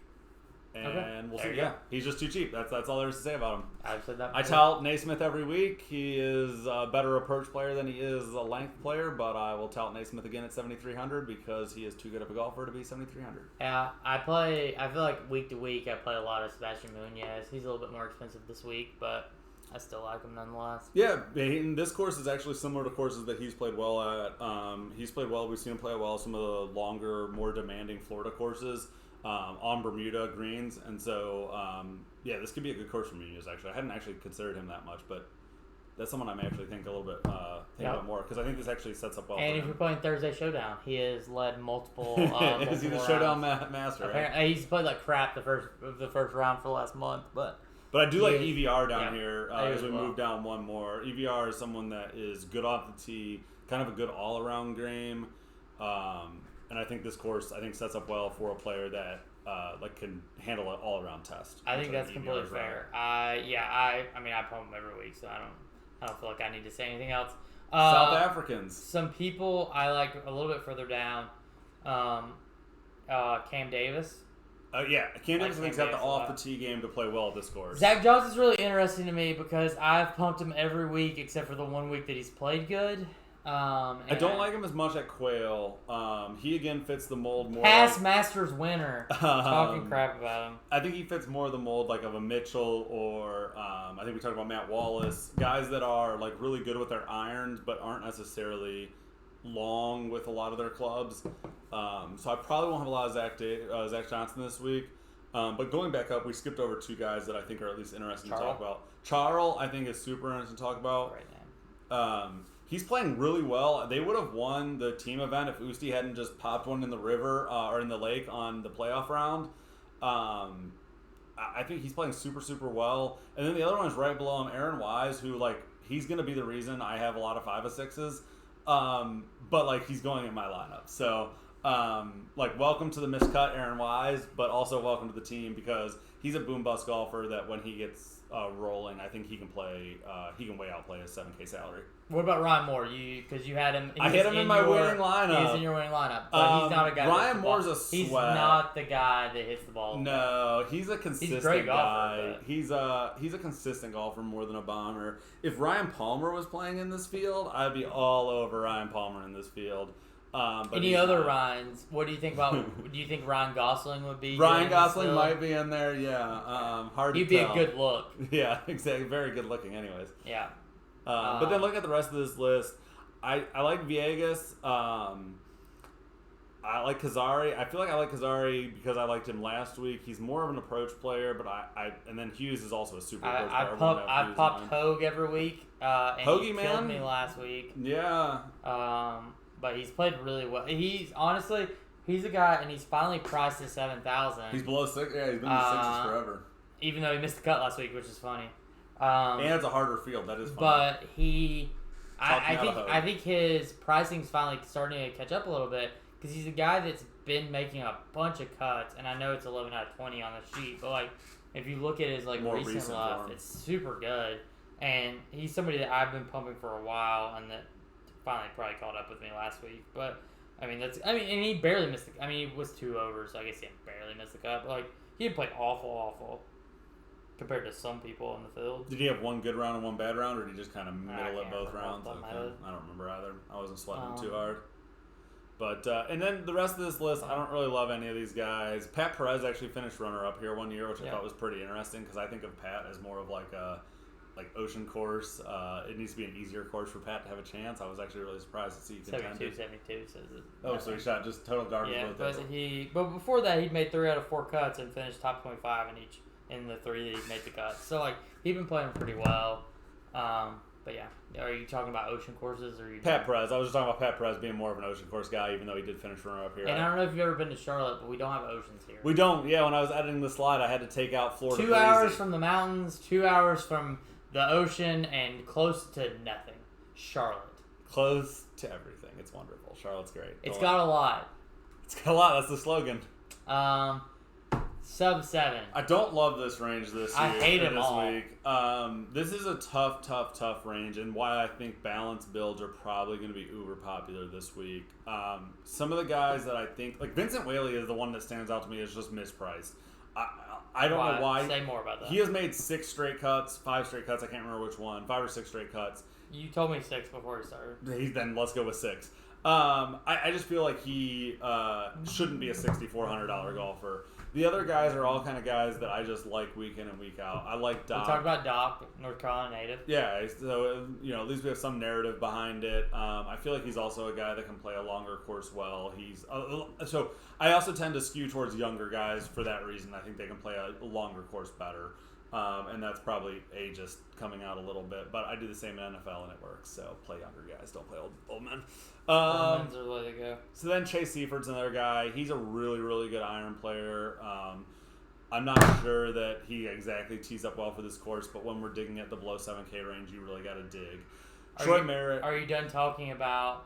And we'll see. Yeah, he's just too cheap. That's all there is to say about him. I've said that before. I tout Naismith every week. He is a better approach player than he is a length player, but I will tout Naismith again at 7,300 because he is too good of a golfer to be 7,300. Yeah, I feel like week to week I play a lot of Sebastian Munoz. He's a little bit more expensive this week, but I still like him nonetheless. Yeah, and this course is actually similar to courses that he's played well at. He's played well. We've seen him play well at some of the longer, more demanding Florida courses. On Bermuda greens, and so yeah, this could be a good course for Munoz. Actually, I hadn't actually considered him that much, but that's someone I may actually think a little bit about more because I think this actually sets up well. And for if him. you're playing Thursday Showdown, he has led multiple. Is he the Showdown master? Apparently, he's played like crap the first round for the last month, but I do like EVR down here as we well. move down one more. EVR is someone that is good off the tee, kind of a good all around game. And I think this course, sets up well for a player that can handle an all-around test. I think that's completely fair. I pump him every week, so I don't feel like I need to say anything else. South Africans. Some people I like a little bit further down. Cam Davis. Cam Davis has got the off-the-tee game to play well at this course. Zach Jones is really interesting to me because I've pumped him every week except for the one week that he's played good. I don't like him as much at Quail. He again fits the mold more. Past Masters winner. Talking crap about him. I think he fits more the mold of a Mitchell or I think we talked about Matt Wallace. Guys that are really good with their irons but aren't necessarily long with a lot of their clubs. So I probably won't have a lot of Zach Johnson this week. But going back up, we skipped over 2 guys that I think are at least interesting to talk about. Charles, I think, is super interesting to talk about. Right name. He's playing really well. They would have won the team event if Usti hadn't just popped one in the river or in the lake on the playoff round. I think he's playing super, super well. And then the other one is right below him, Aaron Wise, who, he's going to be the reason I have a lot of 5 of 6s. But, he's going in my lineup. So, like welcome to the miscut Aaron Wise, but also welcome to the team because he's a boom bust golfer that when he gets rolling, I think he can play. He can way outplay his 7K salary. What about Ryan Moore? Because you had him. I had him in my winning lineup. He's in your winning lineup, but he's not a guy. Ryan Moore's a sweat. He's not the guy that hits the ball. No, he's a consistent he's a great guy. golfer, He's a consistent golfer more than a bomber. If Ryan Palmer was playing in this field, I'd be all over Ryan Palmer in this field. But any other Ryans? What do you think about? Do you think Ryan Gosling would be? Ryan Gosling might be in there. Yeah, hard. He'd to be tell. a good look. Yeah, exactly. Very good looking, anyways. Yeah. But then look at the rest of this list. I like Viegas. I like Kazari. I feel like I like Kazari because I liked him last week. He's more of an approach player, but and then Hughes is also a super approach player. I popped Hogue every week. And Hoagie, he killed me last week. Yeah. But he's played really well. He's a guy, and he's finally priced at 7,000. He's below 6. Yeah, he's been in the 6s forever. Even though he missed the cut last week, which is funny. And it's a harder field. That is funny. But I think his pricing's finally starting to catch up a little bit because he's a guy that's been making a bunch of cuts, and I know it's 11 out of 20 on the sheet, but like if you look at his like recent stuff, it's super good. And he's somebody that I've been pumping for a while, and that finally probably caught up with me last week. But and he barely missed the. He was 2 overs, so I guess he barely missed the cut. But like he didn't play awful compared to some people in the field. Did he have one good round and one bad round, or did he just kind of middle at both rounds? Okay. I don't remember either. I wasn't sweating him too hard. But and then the rest of this list, I don't really love any of these guys. Pat Perez actually finished runner-up here one year, which I thought was pretty interesting because I think of Pat as more of like a ocean course. It needs to be an easier course for Pat to have a chance. I was actually really surprised to see he contended. 72 says it. Oh, so he shot just total garbage. Yeah, but before that, he'd made 3 out of 4 cuts and finished top 25 in the 3 that he made the cuts. So like he'd been playing pretty well. But yeah, are you talking about ocean courses or Pat Perez? I was just talking about Pat Perez being more of an ocean course guy, even though he did finish runner up here. And I don't know if you've ever been to Charlotte, but we don't have oceans here. We don't. Yeah, when I was editing the slide, I had to take out Florida. 2 hours from the mountains, 2 hours from the ocean, and close to nothing. Charlotte. Close to everything. It's wonderful. Charlotte's great. It's got a lot. It's got a lot. That's the slogan. Sub 7. I don't love this range this year. I hate it all. Week. This is a tough range, and why I think balanced builds are probably going to be uber popular this week. Some of the guys that I think, like Vincent Whaley is the one that stands out to me as just mispriced. I don't know why. Say more about that. He has made 6 straight cuts, 5 straight cuts. I can't remember which one. 5 or 6 straight cuts. You told me 6 before he started. Then let's go with 6. I just feel like he shouldn't be a $6,400 golfer. The other guys are all kind of guys that I just like week in and week out. I like Doc. We talked about Doc, North Carolina native. Yeah, so at least we have some narrative behind it. I feel like he's also a guy that can play a longer course well. So I also tend to skew towards younger guys for that reason. I think they can play a longer course better. And that's probably just coming out a little bit. But I do the same in NFL and it works. So play younger guys, don't play old men. Old men's are the way to go. So then Chase Seiferd's another guy. He's a really, really good iron player. I'm not sure that he exactly tees up well for this course, but when we're digging at the below 7K range, you really got to dig. Troy Merritt. Are you done talking about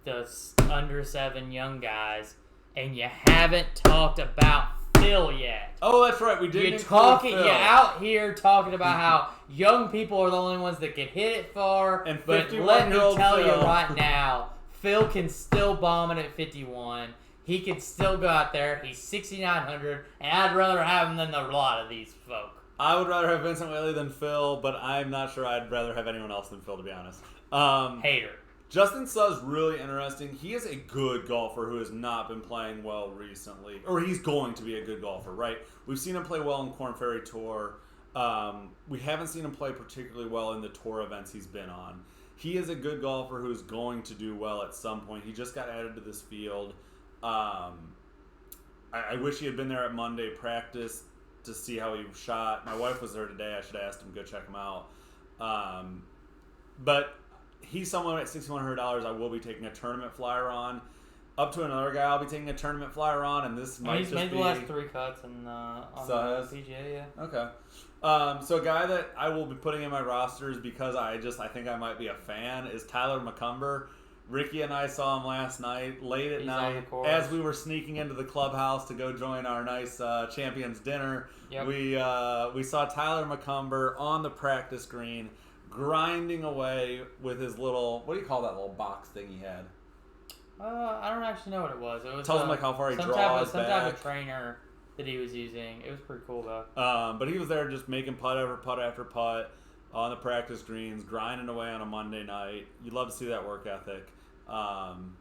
the under 7 young guys, and you haven't talked about Phil yet? Oh, that's right. We didn't. You're out here talking about how young people are the only ones that can hit it far. And but let me tell Phil. you right now, Phil can still bomb it at 51. He can still go out there. He's 6,900, and I'd rather have him than a lot of these folk. I would rather have Vincent Whaley than Phil, but I'm not sure I'd rather have anyone else than Phil, to be honest. Hater. Justin Suh's really interesting. He is a good golfer who has not been playing well recently. Or he's going to be a good golfer, right? We've seen him play well in Korn Ferry Tour. We haven't seen him play particularly well in the tour events he's been on. He is a good golfer who's going to do well at some point. He just got added to this field. I wish he had been there at Monday practice to see how he shot. My wife was there today. I should have asked him to go check him out. But he's someone at $6,100 I will be taking a tournament flyer on. Up to another guy I'll be taking a tournament flyer on, and this might just be... He's made the last 3 cuts on the PGA, yeah. Okay. So a guy that I will be putting in my rosters because I think I might be a fan is Tyler McCumber. Ricky and I saw him last night, late at He's on the night, course. as we were sneaking into the clubhouse to go join our nice Champions dinner. Yep. We saw Tyler McCumber on the practice green, grinding away with his little, what do you call that little box thing he had? I don't actually know what it was. It was Tells him like how far he some draws type of trainer that he was using. It was pretty cool though. But he was there just making putt after putt on the practice greens, grinding away on a Monday night. You love to see that work ethic. I'm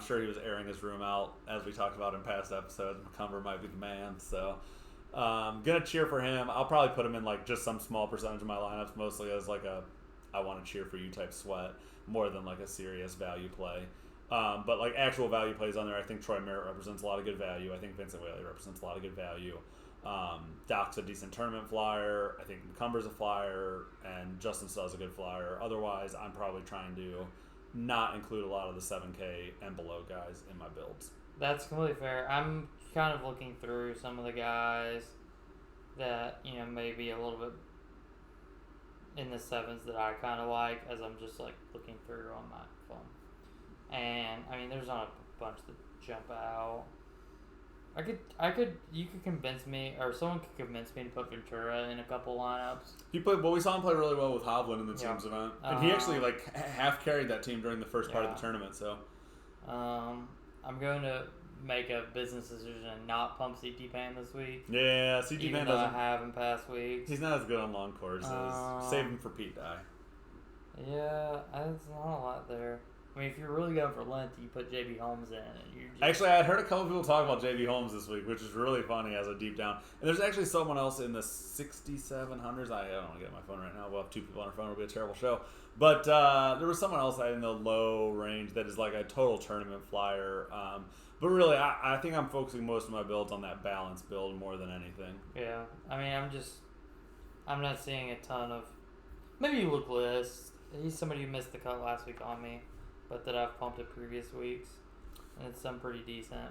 sure he was airing his room out, as we talked about in past episodes. McCumber might be the man, so gonna cheer for him. I'll probably put him in like just some small percentage of my lineups, mostly as like a I want to cheer for you type sweat, more than like a serious value play. But like actual value plays on there, I think Troy Merritt represents a lot of good value. I think Vincent Whaley represents a lot of good value. Doc's a decent tournament flyer. I think McCumber's a flyer, and Justin Suh's a good flyer. Otherwise, I'm probably trying to not include a lot of the 7K and below guys in my builds. That's completely fair. I'm kind of looking through some of the guys that, maybe a little bit in the sevens that I kind of like, as I'm just like looking through on my phone. And I mean, there's not a bunch that jump out. You could convince me, or someone could convince me to put Ventura in a couple lineups. We saw him play really well with Hovland in the team's event, and he actually like half carried that team during the first part of the tournament. So, I'm going to make a business decision and not pump CT Pan this week. Yeah, CT Pan doesn't. I have in past weeks. He's not as good on long courses. Save him for Pete Dye. Yeah, there's not a lot there. I mean, if you're really going for Lent, you put JB Holmes in. Actually, I heard a couple people talk about JB Holmes this week, which is really funny as a deep down. And there's actually someone else in the 6,700s. I don't want to get my phone right now. We'll have two people on our phone. It'll be a terrible show. But there was someone else in the low range that is like a total tournament flyer. But really, I think I'm focusing most of my builds on that balanced build more than anything. Yeah. I mean, I'm not seeing a ton of... Maybe Luke List. He's somebody who missed the cut last week on me, but that I've pumped in previous weeks, and it's some pretty decent.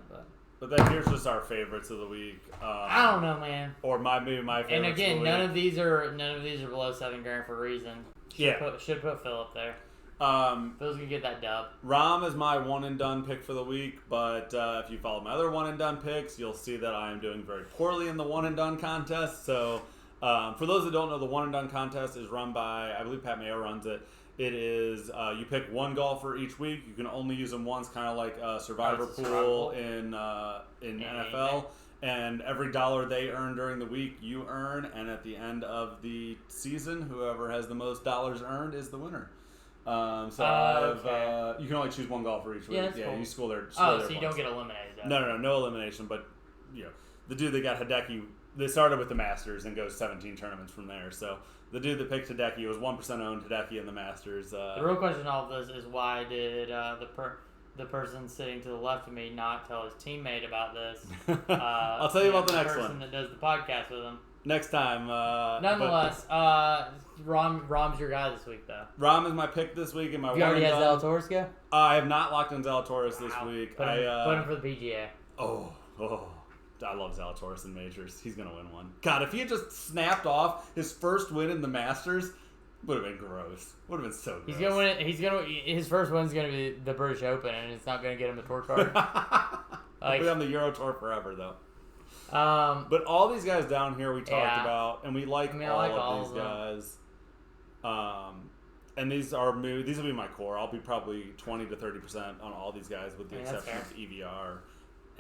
But then here's just our favorites of the week. I don't know, man. Or maybe my favorites. And again, none of these are below $7,000 for a reason. Should put Phillip there. Phil's gonna get that dub. Rahm is my one and done pick for the week, but if you follow my other one and done picks, you'll see that I am doing very poorly in the one and done contest. So for those that don't know, the one and done contest is run by, I believe Pat Mayo runs it. It is you pick one golfer each week. You can only use them once, kind of like a survivor pool in NFL. And every dollar they earn during the week, you earn. And at the end of the season, whoever has the most dollars earned is the winner. You can only choose one golfer each week. Yeah, cool. You score their. So you don't get eliminated. Though. No elimination. But the dude that got Hideki, they started with the Masters and goes 17 tournaments from there. So the dude that picked Hideki was 1% owned Hideki in the Masters. The real question in all of this is why did the person sitting to the left of me not tell his teammate about this? I'll tell you about the next one. The person that does the podcast with him. Next time. Nonetheless, Rahm's your guy this week, though. Rahm is my pick this week. And you already have Zalatoris go? I have not locked in Zalatoris this week. Put him for the PGA. I love Zalatoris in majors. He's going to win one. God, if he had just snapped off his first win in the Masters, would have been gross. Would have been so gross. He's gonna win. His first win's gonna be the British Open, and it's not gonna get him the tour card. He'll be on the Euro Tour forever, though. But all these guys down here we talked about, and we like all of these guys. And these will be my core. I'll be probably 20 to 30% on all these guys, with the exception of EVR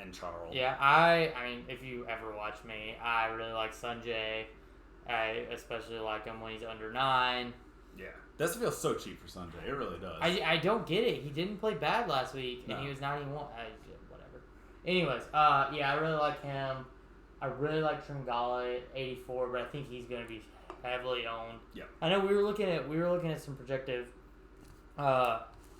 and Charles. Yeah, I mean, if you ever watch me, I really like Sanjay. I especially like him when he's under 9. Yeah, that feels so cheap for Sanjay. It really does. I don't get it. He didn't play bad last week, and he was 91. Whatever. Anyways, I really like him. I really like Tringale at 84, but I think he's going to be heavily owned. Yeah. I know we were looking at some projected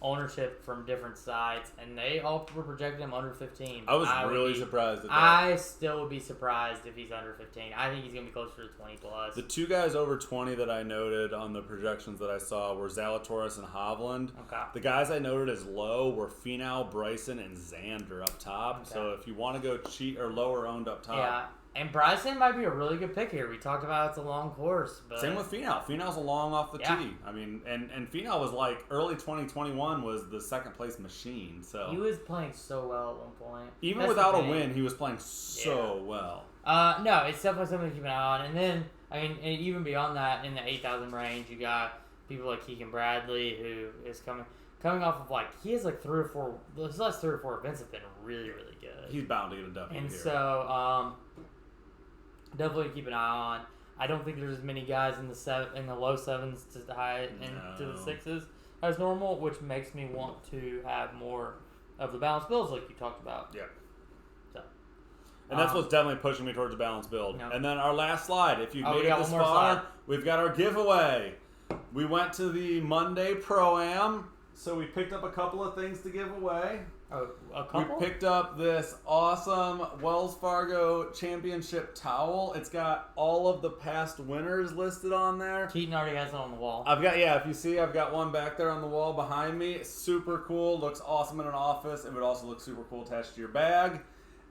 ownership from different sites, and they all were projecting him under 15. I was really surprised at that. I still would be surprised if he's under 15. I think he's going to be closer to 20 plus. The two guys over 20 that I noted on the projections that I saw were Zalatoris and Hovland. Okay. The guys I noted as low were Finau, Bryson, and Xander up top. Okay. So if you want to go cheap or lower owned up top, And Bryson might be a really good pick here. We talked about it's a long course. But same with Finau. Finau's a long off the tee. I mean, and Finau was like early 2021 was the second place machine. So he was playing so well at one point. Even without a win, he was playing so well. No, it's definitely something to keep an eye on. And then, I mean, and even beyond that, in the 8,000 range, you got people like Keegan Bradley, who is coming off of he has like 3 or 4. His last 3 or 4 events have been really, really good. He's bound to get a W. And here. So, definitely keep an eye on. I don't think there's as many guys in the low 7s to the high to the 6s as normal, which makes me want to have more of the balanced builds like you talked about. Yeah. So, and that's what's definitely pushing me towards a balanced build. No. And then our last slide. If you made it this far, slide. we've got our giveaway. We went to the Monday Pro-Am, so we picked up a couple of things to give away. Oh, a couple? We picked up this awesome Wells Fargo Championship towel. It's got all of the past winners listed on there. Keaton already has it on the wall. If you see, I've got one back there on the wall behind me. It's super cool. Looks awesome in an office. It would also look super cool attached to your bag.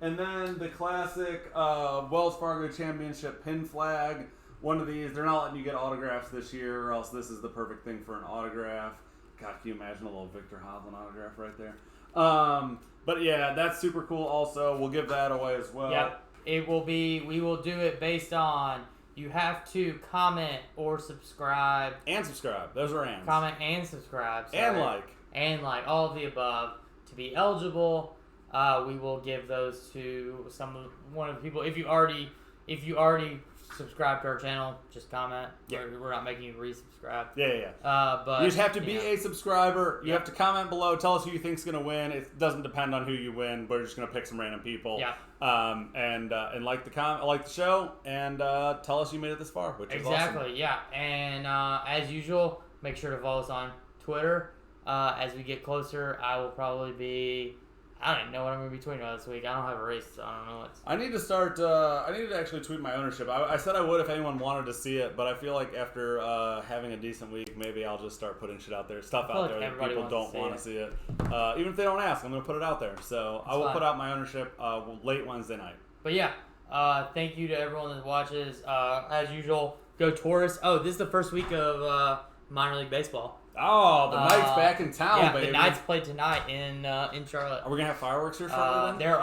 And then the classic Wells Fargo Championship pin flag. One of these. They're not letting you get autographs this year, or else this is the perfect thing for an autograph. God, can you imagine a little Victor Hovland autograph right there? But yeah, that's super cool also. We'll give that away as well. Yep. We will do it based on, you have to comment or subscribe. And subscribe. Those are ands. Comment and subscribe. Sorry. And like. And like, all of the above. To be eligible, we will give those to one of the people. If you already subscribe to our channel, just comment. Yeah. We're not making you resubscribe. Yeah. But you just have to be a subscriber. You have to comment below. Tell us who you think's going to win. It doesn't depend on who you win. We're just going to pick some random people. Yeah. And like the show, and tell us you made it this far, which is awesome. Exactly. Yeah. And as usual, make sure to follow us on Twitter. As we get closer, I will probably be. I don't even know what I'm going to be tweeting about this week. I don't have a race, so I don't know what. I need to start. I need to actually tweet my ownership. I said I would if anyone wanted to see it, but I feel like after having a decent week, maybe I'll just start putting stuff out there that people don't want to see it. Even if they don't ask, I'm going to put it out there. So I will put out my ownership late Wednesday night. But yeah, thank you to everyone that watches. As usual, go Taurus. Oh, this is the first week of minor league baseball. Oh, the Knights back in town, baby. The Knights play tonight in Charlotte. Are we gonna have fireworks here shortly? There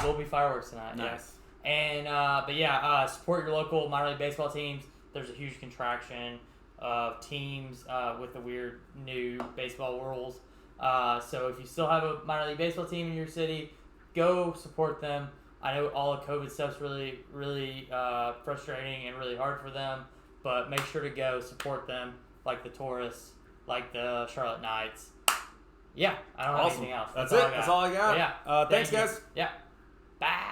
will be fireworks tonight. Nice. Yeah. And support your local minor league baseball teams. There's a huge contraction of teams with the weird new baseball rules. So if you still have a minor league baseball team in your city, go support them. I know all the COVID stuff's really, really frustrating and really hard for them, but make sure to go support them, like the Taurus, like the Charlotte Knights. Yeah, I don't have anything else. That's it. That's all I got. Yeah. Thanks, guys. Yeah. Bye.